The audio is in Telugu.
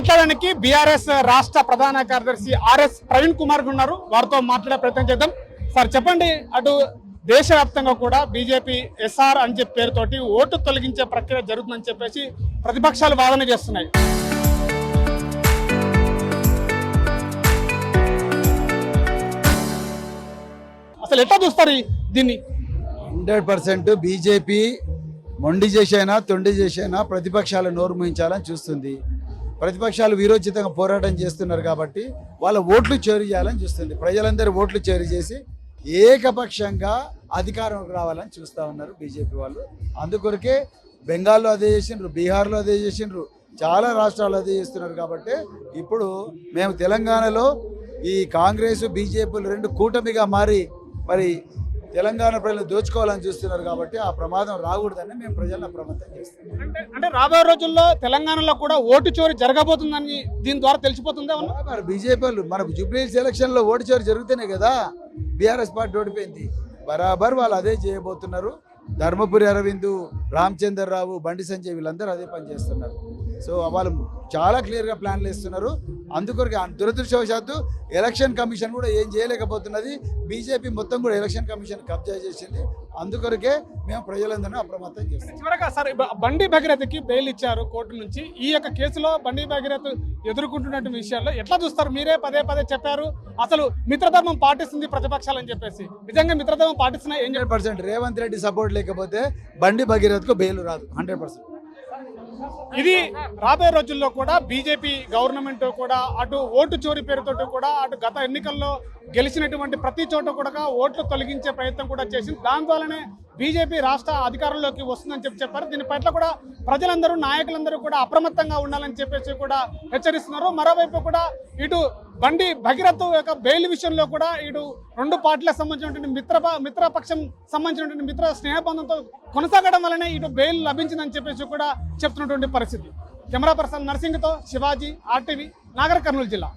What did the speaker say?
మాట్లాడడానికి బీఆర్ఎస్ రాష్ట్ర ప్రధాన కార్యదర్శి ఆర్ఎస్ ప్రవీణ్ కుమార్ ఉన్నారు. వారితో మాట్లాడే ప్రయత్నం చేద్దాం. సార్ చెప్పండి, అటు దేశవ్యాప్తంగా కూడా బీజేపీ ఎస్ఆర్ అని చెప్పే పేరుతోటి ఓటు తొలగించే ప్రక్రియ జరుగుతుందని చెప్పేసి ప్రతిపక్షాలు వాదన చేస్తున్నాయి. అసలు ఎట్లా చూస్తారు దీన్ని? 100% బీజేపీ మొండి చేసైనా తొండి చేసైనా ప్రతిపక్షాలు నోరు ముయించాలని చూస్తుంది. ప్రతిపక్షాలు వీరోచితంగా పోరాటం చేస్తున్నారు కాబట్టి వాళ్ళ ఓట్లు చోరీ చేయాలని చూస్తుంది. ప్రజలందరూ ఓట్లు చోరీ చేసి ఏకపక్షంగా అధికారంలోకి రావాలని చూస్తూ ఉన్నారు బీజేపీ వాళ్ళు. అందుకొరకే బెంగాల్లో అదే చేసిండ్రు, బీహార్లో అదే చేసిండ్రు, చాలా రాష్ట్రాలు అదే చేస్తున్నారు. కాబట్టి ఇప్పుడు మేము తెలంగాణలో ఈ కాంగ్రెస్ బీజేపీలు రెండు కూటమిగా మారి మరి తెలంగాణ ప్రజలు దోచుకోవాలని చూస్తున్నారు. కాబట్టి ఆ ప్రమాదం రాకూడదని మేము ప్రజలను అప్రమత్తం చేస్తున్నాం. అంటే రాబోయే రోజుల్లో తెలంగాణలో కూడా ఓటు చోరీ జరగబోతుందని దీని ద్వారా తెలిసిపోతుందా? మరి బీజేపీ మన జూబ్లీహిల్స్ ఎలక్షన్లో ఓటు చోరీ జరుగుతూనే కదా బీఆర్ఎస్ పార్టీ ఓడిపోయింది. బరాబర్ వాళ్ళు అదే చేయబోతున్నారు. ధర్మపురి అరవింద్, రామచంద్రరావు, బండి సంజయ్ వీళ్ళందరూ అదే పని చేస్తున్నారు. సో వాళ్ళు చాలా క్లియర్గా ప్లాన్లు వేస్తున్నారు. అందుకొరకు దురదృష్టవశాత్తు ఎలక్షన్ కమిషన్ కూడా ఏం చేయలేకపోతున్నది. బీజేపీ మొత్తం కూడా ఎలక్షన్ కమిషన్ కబ్జా చేసింది. అందుకొరకే మేము ప్రజలందరినీ అప్రమత్తం చేస్తాం. చివరగా సార్, బండి భగీరథకి బెయిల్ ఇచ్చారు కోర్టు నుంచి. ఈ యొక్క కేసులో బండి భగీరథ్ ఎదుర్కొంటున్నటువంటి విషయాల్లో ఎట్లా చూస్తారు? మీరే పదే పదే చెప్పారు అసలు మిత్రధర్మం పాటిస్తుంది ప్రతిపక్షాలు అని చెప్పేసి. నిజంగా మిత్రధర్మం పాటిస్తున్నా? 100% రేవంత్ రెడ్డి సపోర్ట్ లేకపోతే బండి భగీరథ్కు బెయిల్ రాదు. 100%. ఇది రాబోయే రోజుల్లో కూడా బీజేపీ గవర్నమెంట్ కూడా అటు ఓటు చోరీ పేరుతో కూడా అటు గత ఎన్నికల్లో గెలిచినటువంటి ప్రతి చోట కూడా ఓట్లు తొలగించే ప్రయత్నం కూడా చేసింది. దాని ద్వారానే బీజేపీ రాష్ట్ర అధికారంలోకి వస్తుందని చెప్పారు. దీని పట్ల కూడా ప్రజలందరూ, నాయకులందరూ కూడా అప్రమత్తంగా ఉండాలని చెప్పేసి కూడా హెచ్చరిస్తున్నారు. మరోవైపు కూడా ఇటు బండి భగీరథ్ యొక్క బెయిల్ విషయంలో కూడా ఇటు రెండు పార్టీలకు సంబంధించినటువంటి మిత్రపక్షం సంబంధించినటువంటి మిత్ర స్నేహబంధంతో కొనసాగడం వల్లనే ఇటు బెయిల్ లభించిందని చెప్పేసి కూడా చెప్తున్నటువంటి పరిస్థితి. కెమెరా పర్సన్ నర్సింగ్తో శివాజీ, RTV, నాగర్ కర్నూలు జిల్లా.